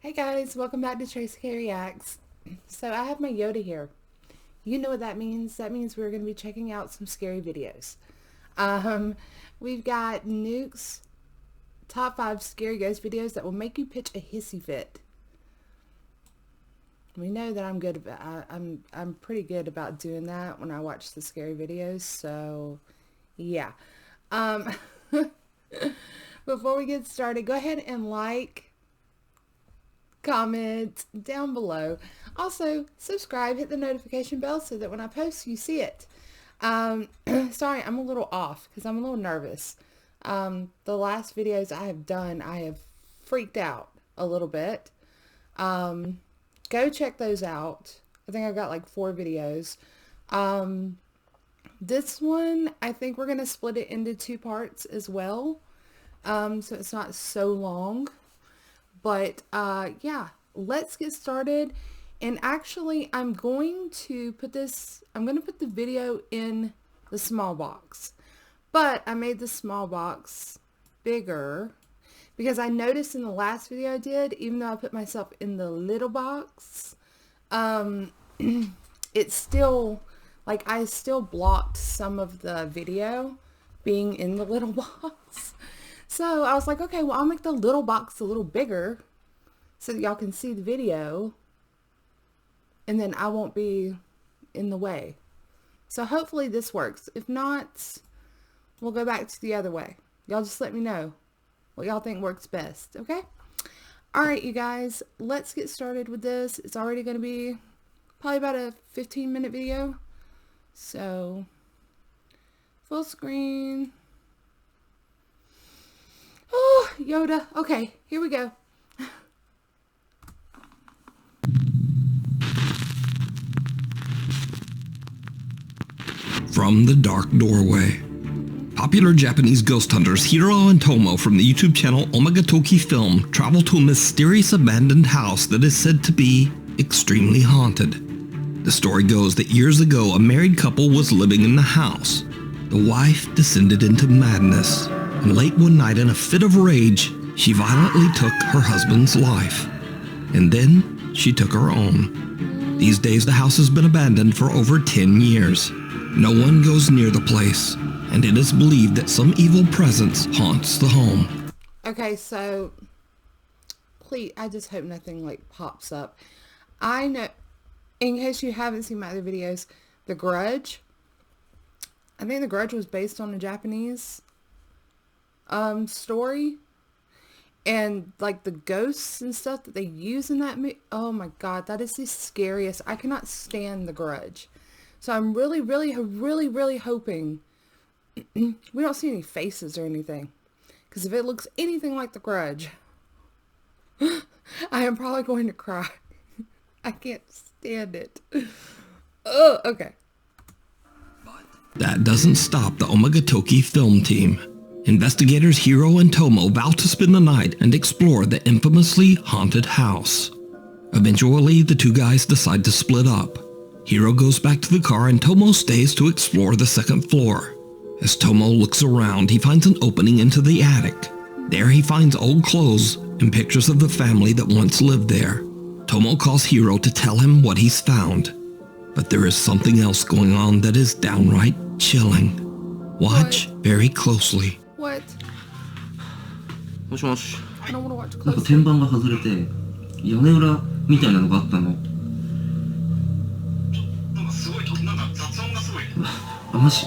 Hey guys, welcome back to Traci-K Reacts. So I have my Yoda here. You know what that means. That means we're going to be checking out some scary videos. We've got Nukes top 5 scary ghost videos that will make you pitch a hissy fit. We know that I'm good about I'm pretty good about doing that when I watch the scary videos. So yeah. Before we get started, go ahead and comment down below. Also, subscribe, hit the notification bell so that when I post, you see it. Sorry, I'm a little off because I'm a little nervous. The last videos I have done, I have freaked out a little bit. Go check those out. I think I've got like 4 videos. This one, I think we're going to split it into 2 parts as well. So it's not so long. But yeah, let's get started. And actually, I'm going to put the video in the small box. But I made the small box bigger because I noticed in the last video I did, even though I put myself in the little box, it's still, like, I still blocked some of the video being in the little box. So I was like, okay, well, I'll make the little box a little bigger so that y'all can see the video and then I won't be in the way. So hopefully this works. If not, we'll go back to the other way. Y'all just let me know what y'all think works best, okay? All right, you guys, let's get started with this. It's already going to be probably about a 15-minute video. So, full screen. Oh, Yoda. Okay, here we go. From the dark doorway. Popular Japanese ghost hunters Hiro and Tomo from the YouTube channel Omagatoki Film travel to a mysterious abandoned house that is said to be extremely haunted. The story goes that years ago a married couple was living in the house. The wife descended into madness, and late one night in a fit of rage, she violently took her husband's life. And then she took her own. These days the house has been abandoned for over 10 years. No one goes near the place, and it is believed that some evil presence haunts the home. Okay, so please, I just hope nothing like pops up. I know, in case you haven't seen my other videos, The Grudge. I think The Grudge was based on a Japanese story. And like the ghosts and stuff that they use in that movie, oh my god, that is the scariest. I cannot stand The Grudge. So I'm really hoping we don't see any faces or anything. Because if it looks anything like The Grudge, I am probably going to cry. I can't stand it. Oh, okay. That doesn't stop the Omagatoki Film team. Investigators Hiro and Tomo vow to spend the night and explore the infamously haunted house. Eventually, the 2 guys decide to split up. Hiro goes back to the car and Tomo stays to explore the 2nd floor. As Tomo looks around, he finds an opening into the attic. There he finds old clothes and pictures of the family that once lived there. Tomo calls Hiro to tell him what he's found. But there is something else going on that is downright chilling. Watch very closely. What? もしもし。 I don't want to watch なんか closely. 天板が外れて屋根裏みたいなのがあったの。なんかすごいなんか雑音がすごい。あ、マジ。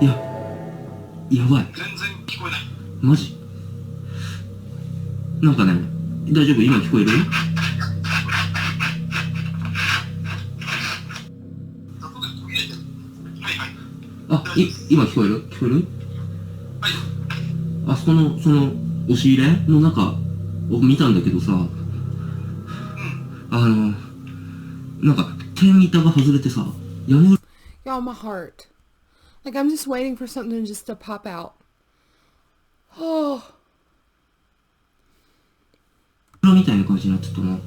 いや、やばい。全然聞こえない。マジ。なんかね、大丈夫？今聞こえる？雑音で途切れてる。はいはい。あ、今聞こえる？聞こえる？はい。あそこのその押し入れの中を見たんだけどさ、なんか天板が外れてさ、屋根裏 Y'all, my heart. Like, I'm just waiting for something just to pop out. Oh. みたいな感じになってたな。はい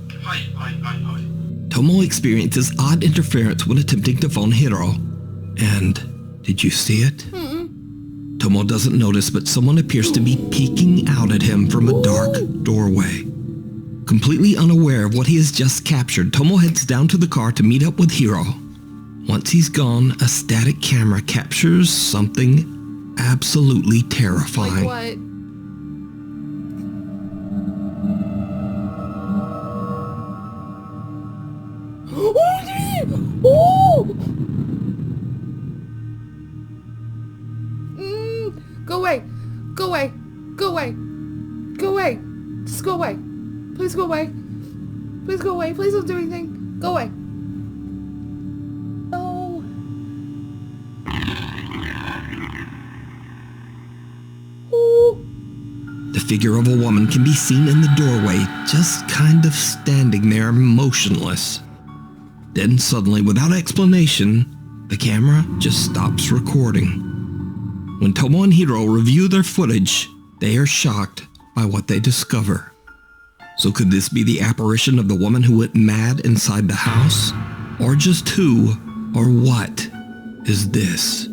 はいはいはい。Tomo experiences odd interference when attempting to phone Hiro. And did you see it? Tomo doesn't notice, but someone appears to be peeking out at him from a dark doorway. Completely unaware of what he has just captured, Tomo heads down to the car to meet up with Hiro. Once he's gone, a static camera captures something absolutely terrifying. Like what? Oh! Go away! Go away! Go away! Go away! Just go away! Please go away! Please go away! Please don't do anything! Go away! Oh! Oh! The figure of a woman can be seen in the doorway, just kind of standing there motionless. Then suddenly, without explanation, the camera just stops recording. When Tomo and Hiro review their footage, they are shocked by what they discover. So could this be the apparition of the woman who went mad inside the house? Or just who or what is this?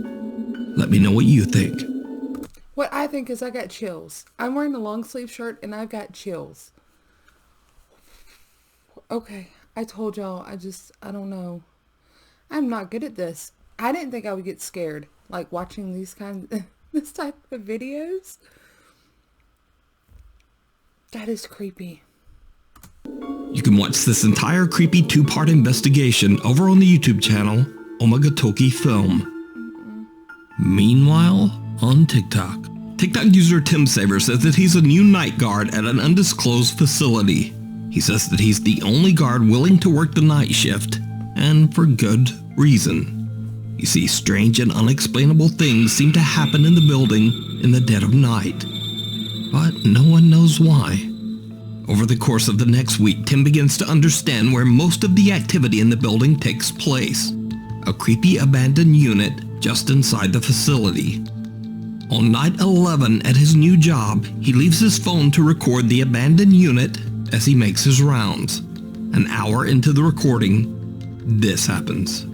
Let me know what you think. What I think is I got chills. I'm wearing a long sleeve shirt and I've got chills. Okay, I told y'all, I don't know. I'm not good at this. I didn't think I would get scared, like watching this type of videos. That is creepy. You can watch this entire creepy 2-part investigation over on the YouTube channel, Omagatoki Film. Meanwhile, on TikTok user Tim Saver says that he's a new night guard at an undisclosed facility. He says that he's the only guard willing to work the night shift, and for good reason. You see, strange and unexplainable things seem to happen in the building in the dead of night, but no one knows why. Over the course of the next week, Tim begins to understand where most of the activity in the building takes place. A creepy abandoned unit just inside the facility. On night 11 at his new job, he leaves his phone to record the abandoned unit as he makes his rounds. An hour into the recording, this happens.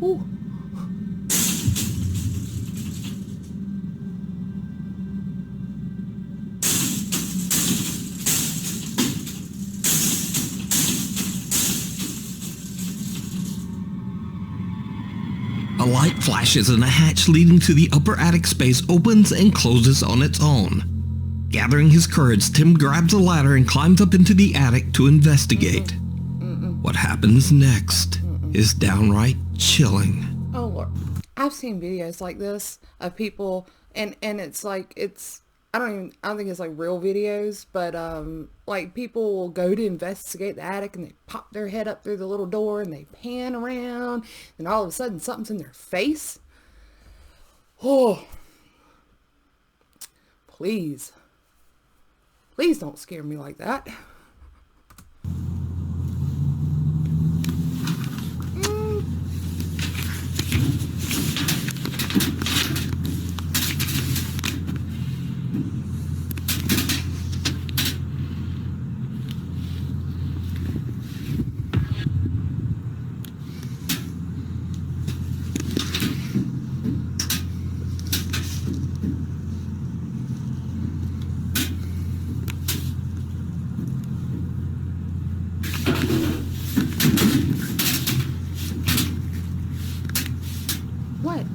Ooh. A light flashes and a hatch leading to the upper attic space opens and closes on its own. Gathering his courage, Tim grabs a ladder and climbs up into the attic to investigate. What happens next is downright chilling. Oh Lord. I've seen videos like this of people and it's like I don't think it's like real videos, but like people will go to investigate the attic and they pop their head up through the little door and they pan around and all of a sudden something's in their face. Oh, please don't scare me like that. What?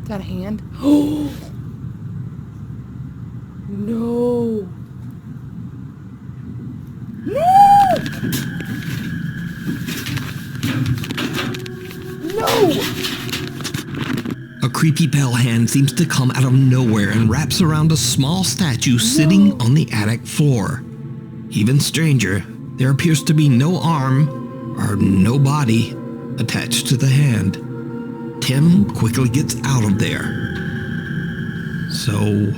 Is that a hand? Oh no. No! A creepy pale hand seems to come out of nowhere and wraps around a small statue sitting on the attic floor. Even stranger, there appears to be no arm or no body attached to the hand. Tim quickly gets out of there. So,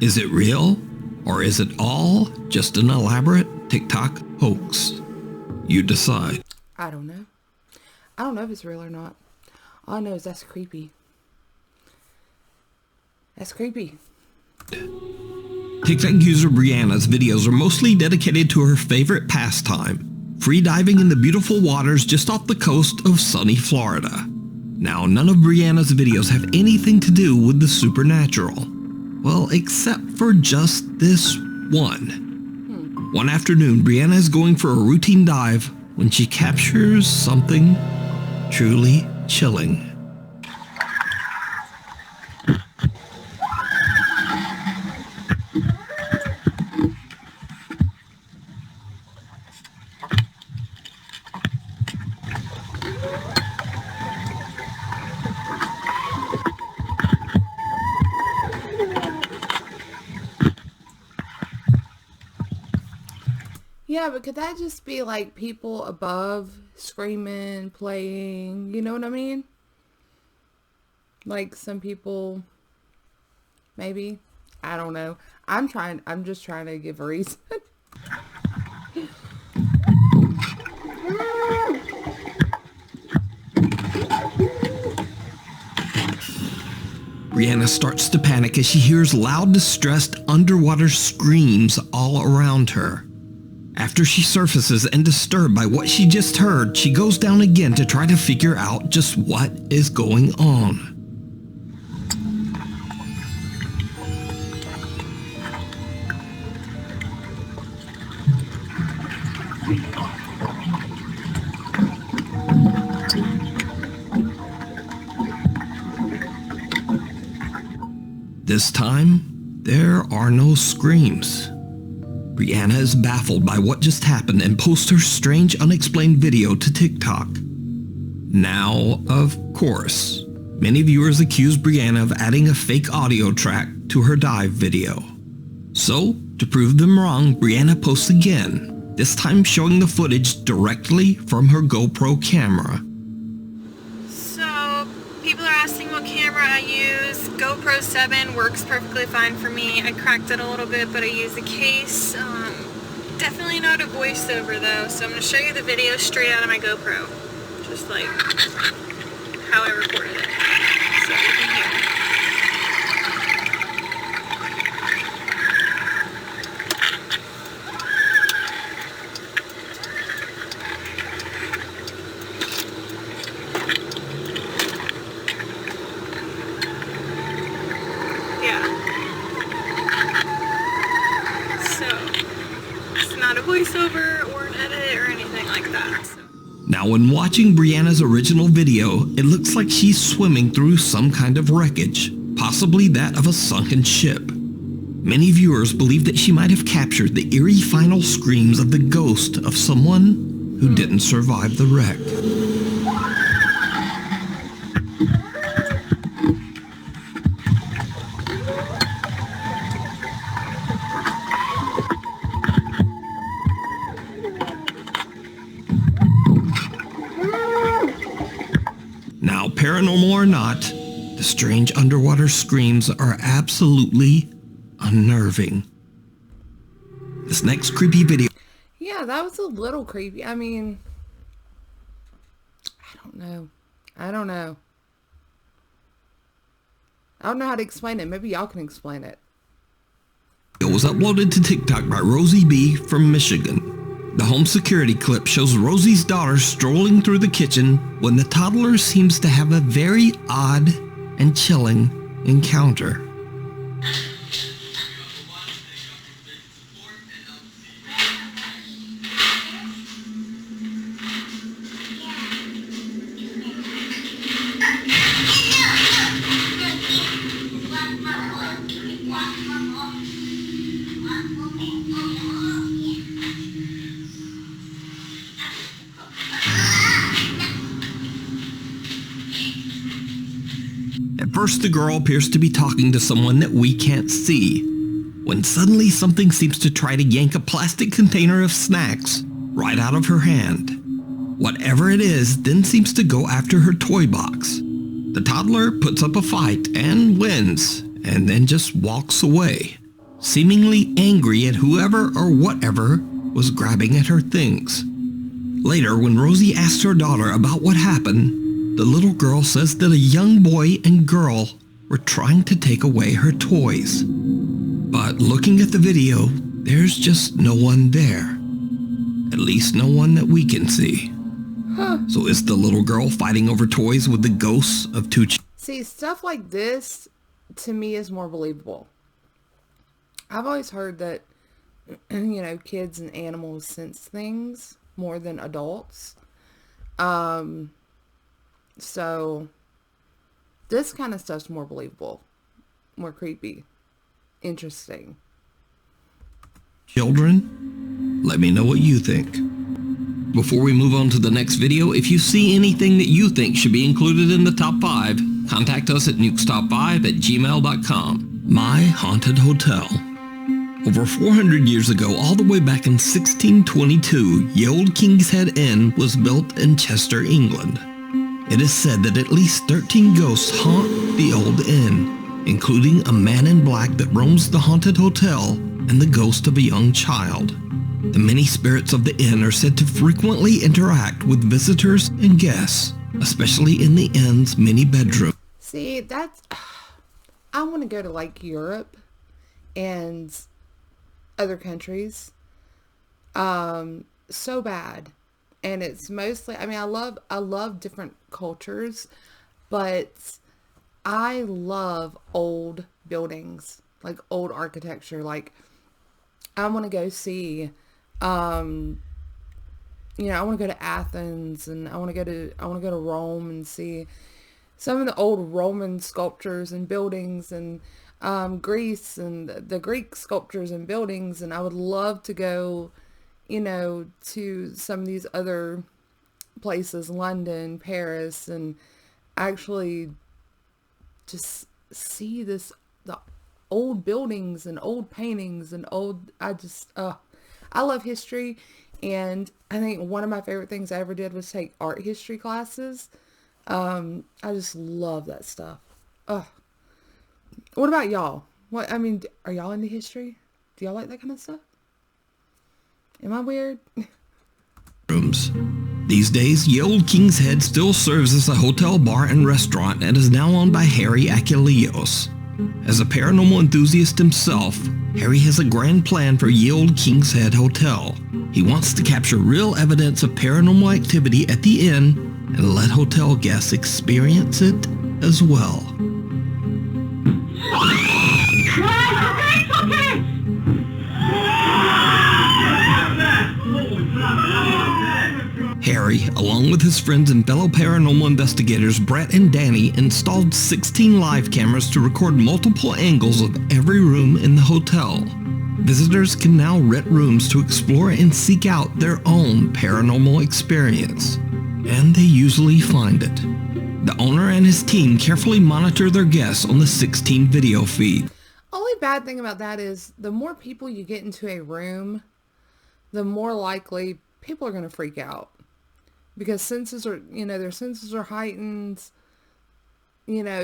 is it real? Or is it all just an elaborate TikTok hoax? You decide. I don't know. I don't know if it's real or not. All I know is that's creepy. That's creepy. TikTok user Brianna's videos are mostly dedicated to her favorite pastime, free diving in the beautiful waters just off the coast of sunny Florida. Now, none of Brianna's videos have anything to do with the supernatural. Well, except for just this one. One afternoon, Brianna is going for a routine dive when she captures something truly chilling. Yeah, but could that just be like people above screaming, playing, you know what I mean? Like some people, maybe, I don't know. I'm just trying to give a reason. Brianna starts to panic as she hears loud, distressed underwater screams all around her. After she surfaces and disturbed by what she just heard, she goes down again to try to figure out just what is going on. This time, there are no screams. Brianna is baffled by what just happened and posts her strange unexplained video to TikTok. Now, of course, many viewers accuse Brianna of adding a fake audio track to her dive video. So, to prove them wrong, Brianna posts again, this time showing the footage directly from her GoPro camera. So, people are asking what camera I use. GoPro 7 works perfectly fine for me. I cracked it a little bit, but I use the case. Definitely not a voiceover though, so I'm going to show you the video straight out of my GoPro. Just like how I recorded it. So you can hear. Voiceover or an edit or anything like that. So. Now, when watching Brianna's original video, it looks like she's swimming through some kind of wreckage, possibly that of a sunken ship. Many viewers believe that she might have captured the eerie final screams of the ghost of someone who didn't survive the wreck. Now, paranormal or not, the strange underwater screams are absolutely unnerving. This next creepy video... Yeah, that was a little creepy. I mean, I don't know. I don't know how to explain it. Maybe y'all can explain it. It was uploaded to TikTok by Rosie B. from Michigan. The home security clip shows Rosie's daughter strolling through the kitchen when the toddler seems to have a very odd and chilling encounter. At first the girl appears to be talking to someone that we can't see, when suddenly something seems to try to yank a plastic container of snacks right out of her hand. Whatever it is then seems to go after her toy box. The toddler puts up a fight and wins, and then just walks away, seemingly angry at whoever or whatever was grabbing at her things. Later, when Rosie asks her daughter about what happened, the little girl says that a young boy and girl were trying to take away her toys. But looking at the video, there's just no one there. At least no one that we can see. So is the little girl fighting over toys with the ghosts of two See, stuff like this, to me, is more believable. I've always heard that, you know, kids and animals sense things more than adults. So this kind of stuff's more believable, more creepy, interesting. children? Let me know what you think. Before we move on to the next video, if you see anything that you think should be included in the top 5, contact us at nukestop5@gmail.com. My Haunted Hotel. Over 400 years ago, all the way back in 1622, Ye Old King's Head Inn was built in Chester, England. It is said that at least 13 ghosts haunt the old inn, including a man in black that roams the haunted hotel and the ghost of a young child. The many spirits of the inn are said to frequently interact with visitors and guests, especially in the inn's many bedrooms. See, that's... I want to go to, like, Europe and other countries so bad. And it's mostly, I mean, I love different cultures, but I love old buildings, like old architecture. Like, I want to go see, I want to go to Athens, and I want to go to Rome and see some of the old Roman sculptures and buildings, and Greece and the Greek sculptures and buildings. And I would love to go, to some of these other places, London, Paris, and actually just see the old buildings and old paintings and I love history. And I think one of my favorite things I ever did was take art history classes. I just love that stuff. What about y'all? Are y'all into history? Do y'all like that kind of stuff? Am I weird? Rooms. These days, Ye Old King's Head still serves as a hotel, bar, and restaurant and is now owned by Harry Achilleos. As a paranormal enthusiast himself, Harry has a grand plan for Ye Old King's Head Hotel. He wants to capture real evidence of paranormal activity at the inn and let hotel guests experience it as well. Harry, along with his friends and fellow paranormal investigators Brett and Danny, installed 16 live cameras to record multiple angles of every room in the hotel. Visitors can now rent rooms to explore and seek out their own paranormal experience, and they usually find it. The owner and his team carefully monitor their guests on the 16 video feed. Only bad thing about that is the more people you get into a room, the more likely people are going to freak out. Because senses are, their senses are heightened.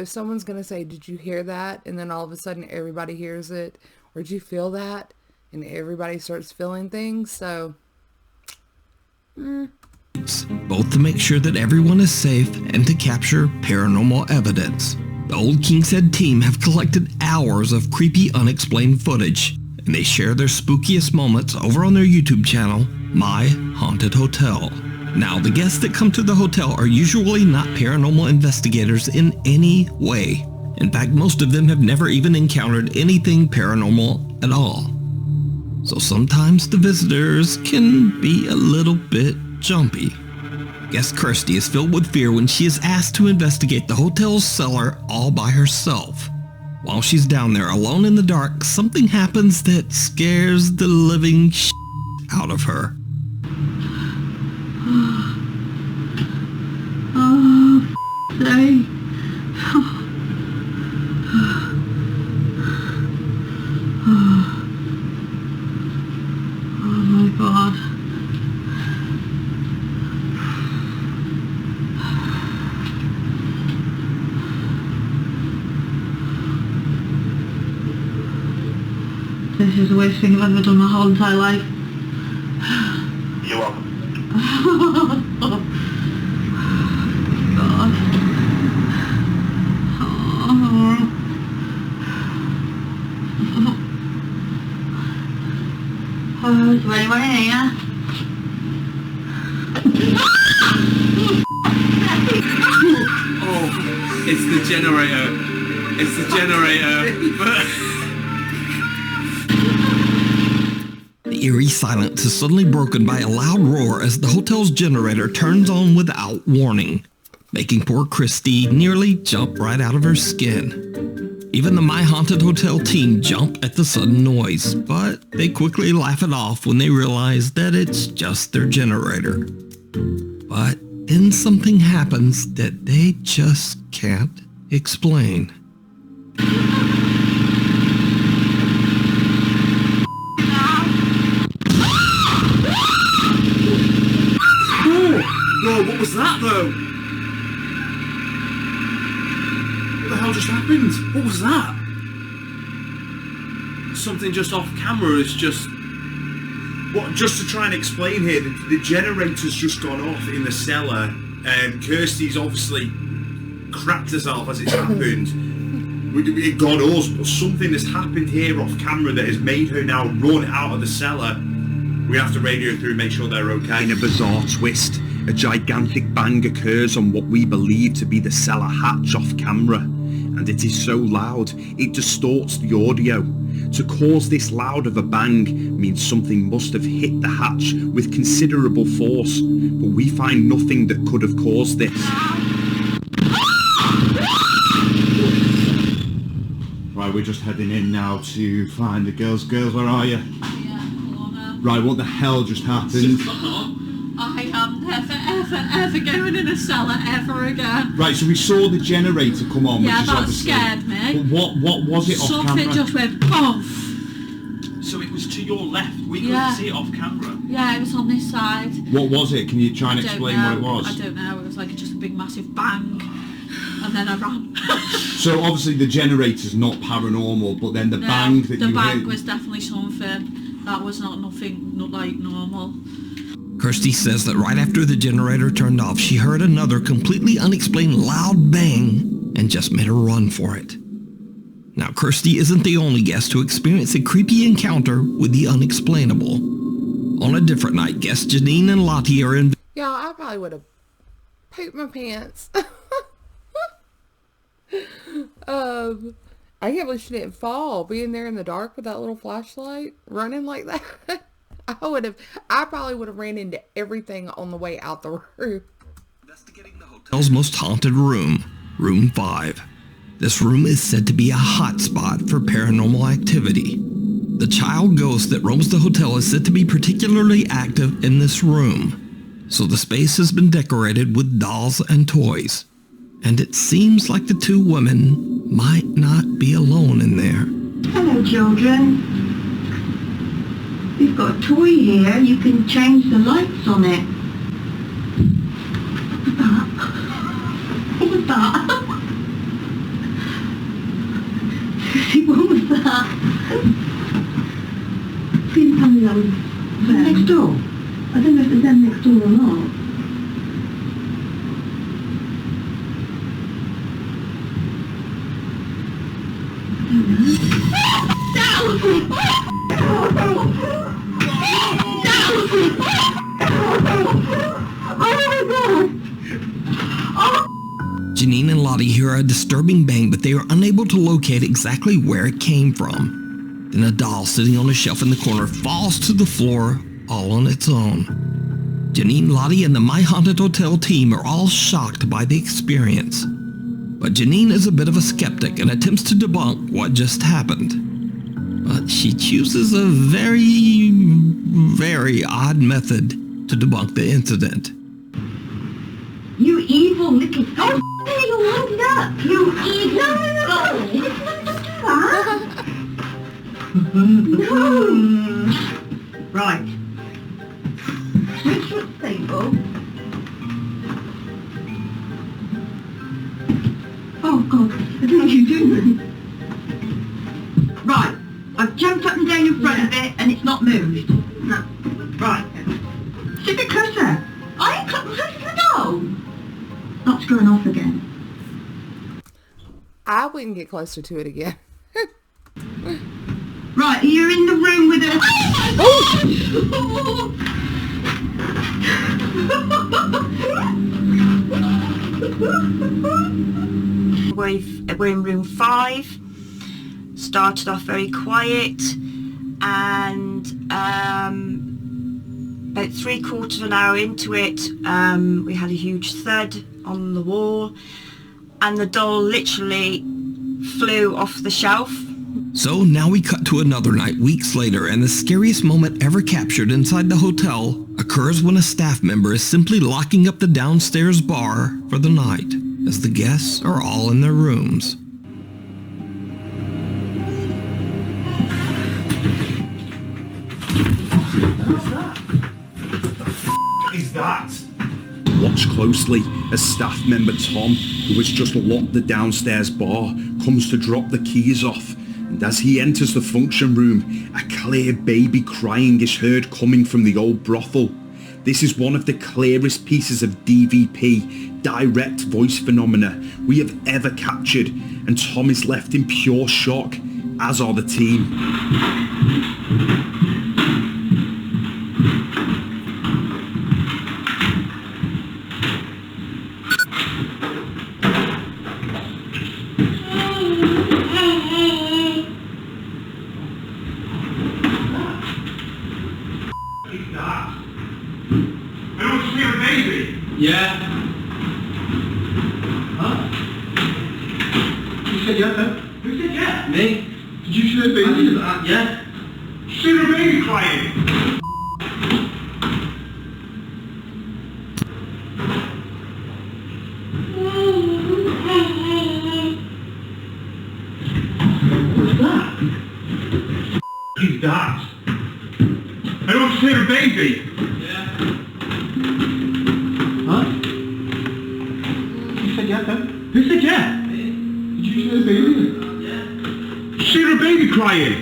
Someone's going to say, did you hear that? And then all of a sudden everybody hears it. Or did you feel that? And everybody starts feeling things. So, both to make sure that everyone is safe and to capture paranormal evidence. The Old King's Head team have collected hours of creepy, unexplained footage, and they share their spookiest moments over on their YouTube channel, My Haunted Hotel. Now, the guests that come to the hotel are usually not paranormal investigators in any way. In fact, most of them have never even encountered anything paranormal at all. So sometimes the visitors can be a little bit jumpy. Guest Kirsty is filled with fear when she is asked to investigate the hotel's cellar all by herself. While she's down there alone in the dark, something happens that scares the living shit out of her. This is the worst thing I've ever done my whole entire life. You're welcome. God. Is there anyone in here? Oh, it's the generator. It's the generator. The eerie silence is suddenly broken by a loud roar as the hotel's generator turns on without warning, making poor Christy nearly jump right out of her skin. Even the My Haunted Hotel team jump at the sudden noise, but they quickly laugh it off when they realize that it's just their generator. But then something happens that they just can't explain. Whoa, what was that though? What the hell just happened? What was that? Something just off camera is just... What, just to try and explain here, the generator's just gone off in the cellar and Kirsty's obviously crapped herself as it's happened. It got us, but something has happened here off camera that has made her now run out of the cellar. We have to radio through and make sure they're okay. In a bizarre twist, a gigantic bang occurs on what we believe to be the cellar hatch off camera, and it is so loud it distorts the audio. To cause this loud of a bang means something must have hit the hatch with considerable force, but we find nothing that could have caused this. Right, we're just heading in now to find the girls. Girls, where are you? Yeah, Lorna. Right, what the hell just happened? I am never, ever going in a cellar ever again. Right, so we saw the generator come on, Yeah, which is that obviously... scared me. But what was it off Something camera? just went boom. So it was to your left. We couldn't Yeah. see it off camera. Yeah, it was on this side. What was it? Can you try and I don't explain know. what it was? I don't know. It was like just a big massive bang. And then I ran. So obviously the generator's not paranormal, but then the No, bang that the you bang heard... was definitely something. That was nothing like normal. Kirsty says that right after the generator turned off, she heard another completely unexplained loud bang and just made a run for it. Now, Kirsty isn't the only guest to experience a creepy encounter with the unexplainable. On a different night, guests Janine and Lottie are in... Yeah, I probably would have pooped my pants. I can't believe she didn't fall. Being there in the dark with that little flashlight, running like that. I probably would have ran into everything on the way out the roof. Investigating the hotel's most haunted room, Room 5. This room is said to be a hotspot for paranormal activity. The child ghost that roams the hotel is said to be particularly active in this room, so the space has been decorated with dolls and toys. And it seems like the two women might not be alone in there. Hello, children. We've got a toy here. You can change the lights on it. What was that? What was that? Please tell me that was them next door. I don't know if it's them next door or not. Janine and Lottie hear a disturbing bang, but they are unable to locate exactly where it came from. Then a doll sitting on a shelf in the corner falls to the floor all on its own. Janine, Lottie, and the My Haunted Hotel team are all shocked by the experience. But Janine is a bit of a skeptic and attempts to debunk what just happened. But she chooses a very, very odd method to debunk the incident. You evil little... Oh, you wound up! You evil... No! Right. Switch foot stable. Oh, God. I don't know what you're doing. Right. I've I've jumped up and down in front of it and it's not moved. No. Right. Sit a bit closer. I ain't close to the door. That's going off again. I wouldn't get closer to it again. Right, you're in the room with her. We're in room 5. Started off very quiet, and about 3/4 of an hour into it, we had a huge thud on the wall, and the doll literally flew off the shelf. So now we cut to another night weeks later, and the scariest moment ever captured inside the hotel occurs when a staff member is simply locking up the downstairs bar for the night, as the guests are all in their rooms. What is that? Watch closely as staff member Tom, who has just locked the downstairs bar, comes to drop the keys off. And as he enters the function room, a clear baby crying is heard coming from the old brothel. This is one of the clearest pieces of DVP, direct voice phenomena, we have ever captured, and Tom is left in pure shock, as are the team. Yeah. Huh? You said yeah, then? Who said yeah? Me? Did you see the baby? Yeah. See the baby crying? What's that? Who's that? I don't see the baby. Yeah. Huh? You said yeah, then? Who said yeah? Me. Did you see the baby? Yeah. See the baby crying?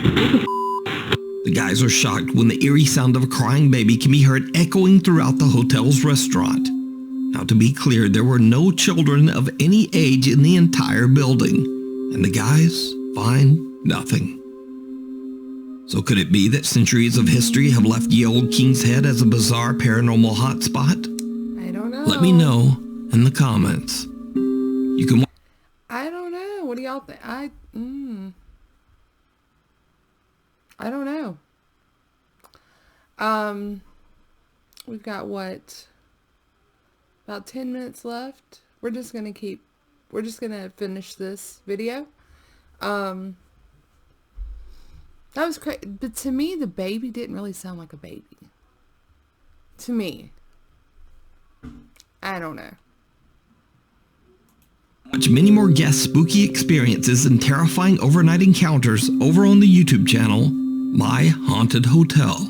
The guys are shocked when the eerie sound of a crying baby can be heard echoing throughout the hotel's restaurant. Now, to be clear, there were no children of any age in the entire building, and the guys find nothing. So could it be that centuries of history have left Ye Olde King's Head as a bizarre paranormal hotspot? I don't know. Let me know in the comments. You can... I don't know. What do y'all think? I don't know. We've got what? About 10 minutes left. We're just gonna finish this video. That was crazy. But to me, the baby didn't really sound like a baby. To me. I don't know. Watch many more guest spooky experiences and terrifying overnight encounters over on the YouTube channel, My Haunted Hotel.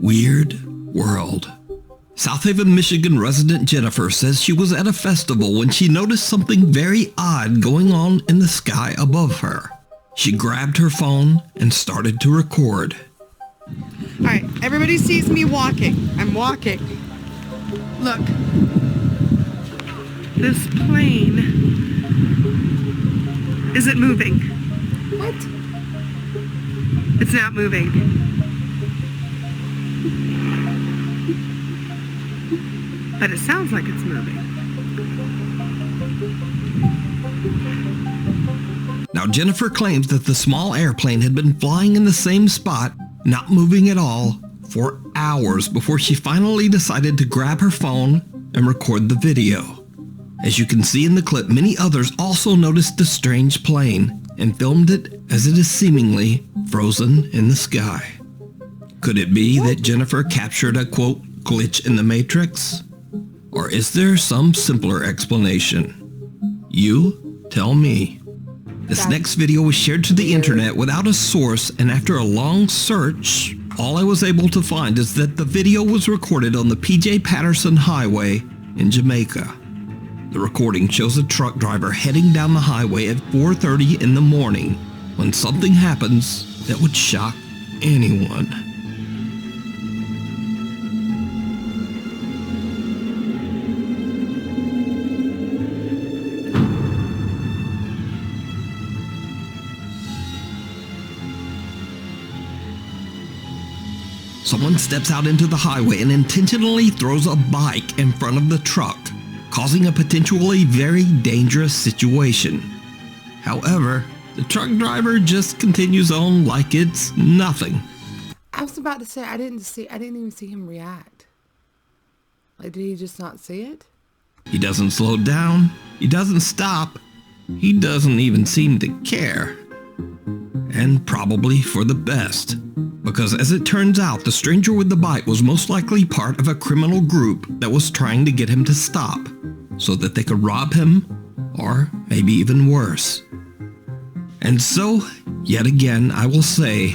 Weird World. South Haven, Michigan resident Jennifer says she was at a festival when she noticed something very odd going on in the sky above her. She grabbed her phone and started to record. Alright, everybody sees me walking. I'm walking. Look. This plane isn't moving. What? It's not moving. But it sounds like it's moving. Now, Jennifer claims that the small airplane had been flying in the same spot, not moving at all, for hours before she finally decided to grab her phone and record the video. As you can see in the clip, many others also noticed the strange plane and filmed it as it is seemingly frozen in the sky. Could it be that Jennifer captured a, quote, glitch in the Matrix? Or is there some simpler explanation? You tell me. This next video was shared to the internet without a source, and after a long search, all I was able to find is that the video was recorded on the PJ Patterson Highway in Jamaica. The recording shows a truck driver heading down the highway at 4:30 in the morning, when something happens that would shock anyone. Someone steps out into the highway and intentionally throws a bike in front of the truck, causing a potentially very dangerous situation. However, the truck driver just continues on like it's nothing. I was about to say, I didn't even see him react. Like, did he just not see it? He doesn't slow down. He doesn't stop. He doesn't even seem to care. And probably for the best. Because as it turns out, the stranger with the bike was most likely part of a criminal group that was trying to get him to stop so that they could rob him, or maybe even worse. And so, yet again, I will say,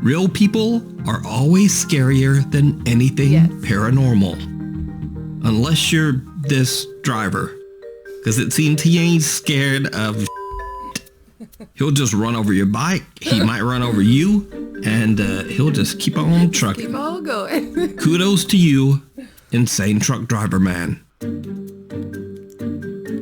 real people are always scarier than anything paranormal. Unless you're this driver. Because it seems he ain't scared of He'll just run over your bike, he might run over you, and he'll just keep on trucking. Keep on going. Kudos to you, insane truck driver man.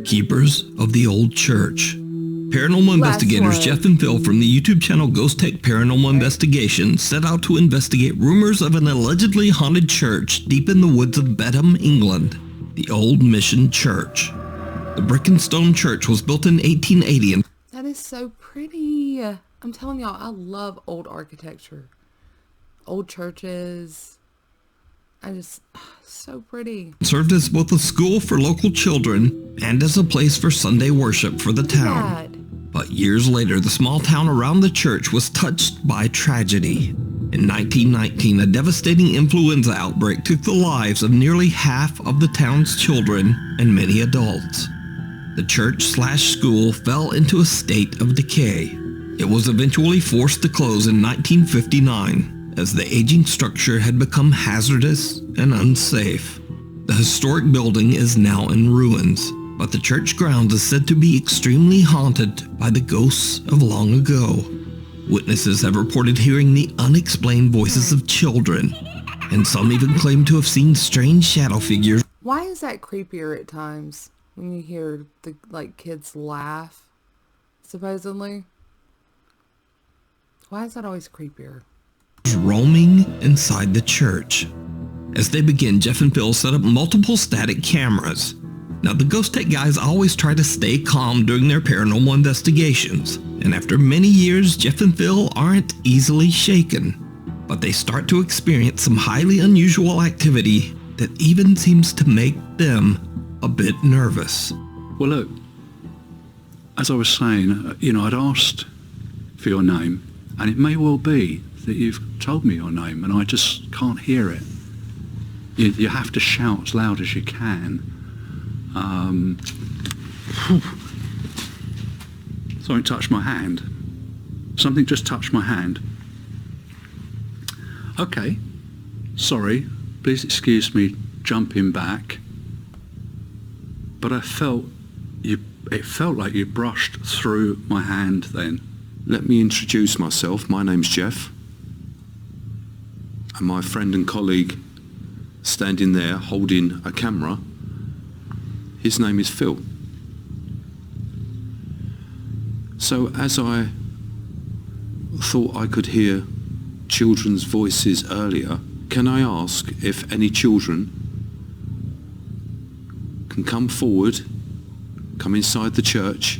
Keepers of the Old Church. Paranormal investigators Jeff and Phil from the YouTube channel Ghost Tech Paranormal Investigation set out to investigate rumors of an allegedly haunted church deep in the woods of Bedham, England, the Old Mission Church. The brick and stone church was built in 1880 and That is so pretty. I'm telling y'all, I love old architecture. Old churches. So pretty. served as both a school for local children and as a place for Sunday worship for the town. But years later, the small town around the church was touched by tragedy. In 1919, a devastating influenza outbreak took the lives of nearly half of the town's children and many adults. The church/school fell into a state of decay. It was eventually forced to close in 1959 as the aging structure had become hazardous and unsafe. The historic building is now in ruins, but the church grounds is said to be extremely haunted by the ghosts of long ago. Witnesses have reported hearing the unexplained voices of children, and some even claim to have seen strange shadow figures. Why is that creepier at times when you hear the kids laugh, supposedly? Why is that always creepier? Roaming inside the church. As they begin, Jeff and Phil set up multiple static cameras. Now, the Ghost Tech guys always try to stay calm during their paranormal investigations, and after many years, Jeff and Phil aren't easily shaken. But they start to experience some highly unusual activity that even seems to make them a bit nervous. Well, look, as I was saying, I'd asked for your name, and it may well be that you've told me your name, and I just can't hear it. You have to shout as loud as you can. Something touched my hand. Something just touched my hand. Okay, sorry, please excuse me jumping back. But it felt like you brushed through my hand then. Let me introduce myself. My name's Jeff. And my friend and colleague standing there holding a camera, his name is Phil. So as I thought I could hear children's voices earlier, can I ask if any children can come forward, come inside the church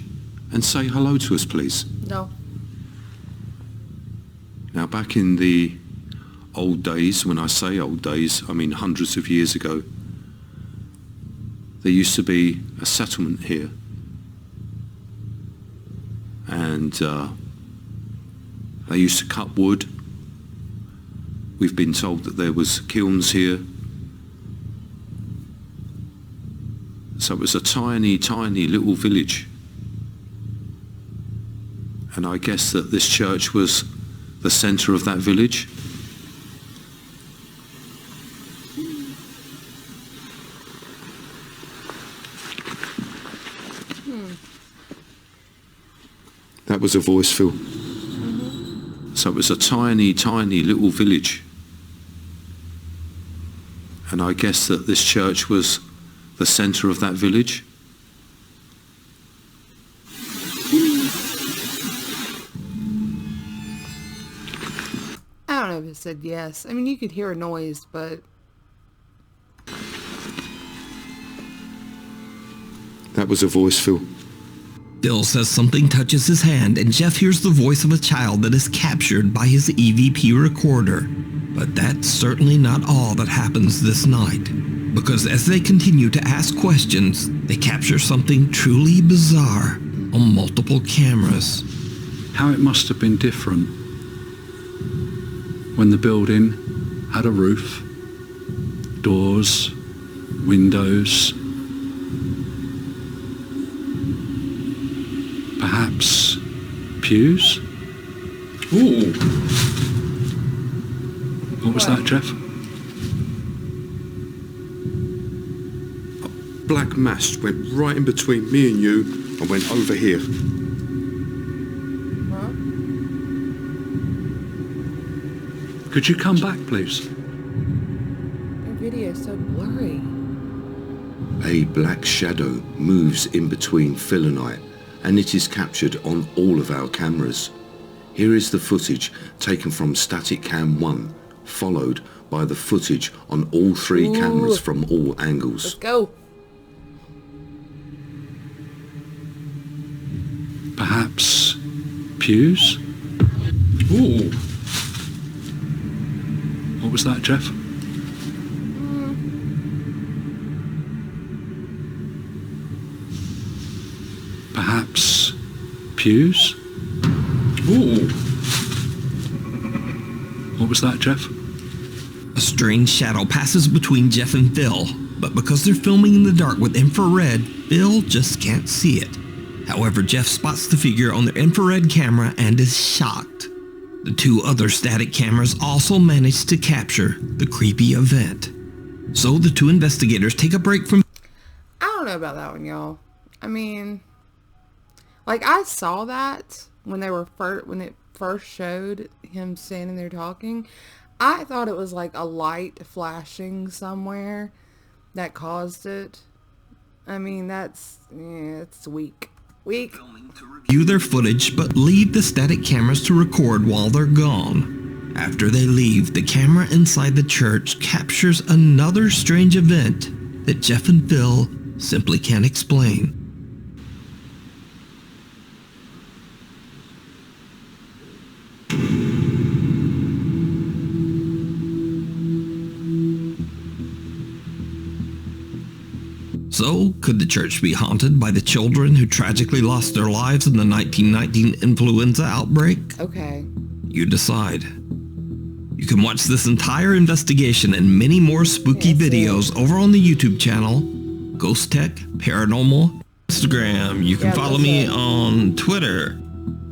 and say hello to us, please? No. Now, back in the old days, when I say old days, I mean hundreds of years ago, there used to be a settlement here. And they used to cut wood. We've been told that there was kilns here. So it was a tiny, tiny little village. And I guess that this church was the centre of that village. That was a voice, Phil. So it was a tiny, tiny little village. And I guess that this church was the centre of that village. I don't know if it said yes. I mean, you could hear a noise, but... That was a voice, Phil. Phil says something touches his hand, and Jeff hears the voice of a child that is captured by his EVP recorder. But that's certainly not all that happens this night, because as they continue to ask questions, they capture something truly bizarre on multiple cameras. How it must have been different when the building had a roof, doors, windows, perhaps pews? Ooh. What was that, Jeff? A black mass went right in between me and you and went over here. Could you come back, please? Your video is so blurry. A black shadow moves in between Phil and I, and it is captured on all of our cameras. Here is the footage taken from static cam 1, followed by the footage on all three cameras from all angles. Let's go. Perhaps pews? Ooh. What was that, Jeff? Perhaps pews? Ooh. What was that, Jeff? A strange shadow passes between Jeff and Phil, but because they're filming in the dark with infrared, Phil just can't see it. However, Jeff spots the figure on their infrared camera and is shocked. The two other static cameras also managed to capture the creepy event. So the two investigators take a break from... I don't know about that one, y'all. I mean, like, I saw that when they were when it first showed him standing there talking. I thought it was like a light flashing somewhere that caused it. I mean, that's, yeah, it's weak. Weak. View their footage, but leave the static cameras to record while they're gone. After they leave, the camera inside the church captures another strange event that Jeff and Phil simply can't explain. So, could the church be haunted by the children who tragically lost their lives in the 1919 influenza outbreak? Okay. You decide. You can watch this entire investigation and many more spooky videos over on the YouTube channel, Ghost Tech Paranormal Instagram. You can follow me on Twitter.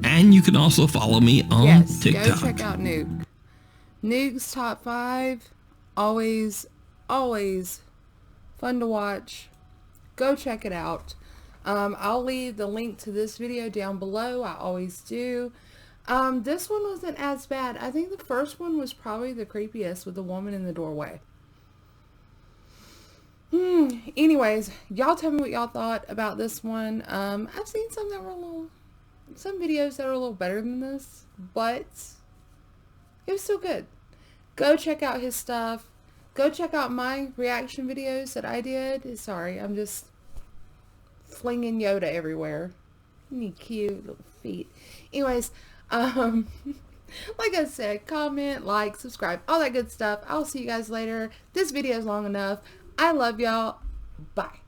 And you can also follow me on TikTok. Go check out Nuke. Nuke's Top 5. Always fun to watch. Go check it out. I'll leave the link to this video down below. I always do. This one wasn't as bad. I think the first one was probably the creepiest with the woman in the doorway. Anyways, y'all tell me what y'all thought about this one. I've seen some videos that are a little better than this, but it was still good. Go check out his stuff. Go check out my reaction videos that I did. Sorry, I'm just flinging Yoda everywhere. Any cute little feet. Anyways, like I said, comment, like, subscribe, all that good stuff. I'll see you guys later. This video is long enough. I love y'all. Bye.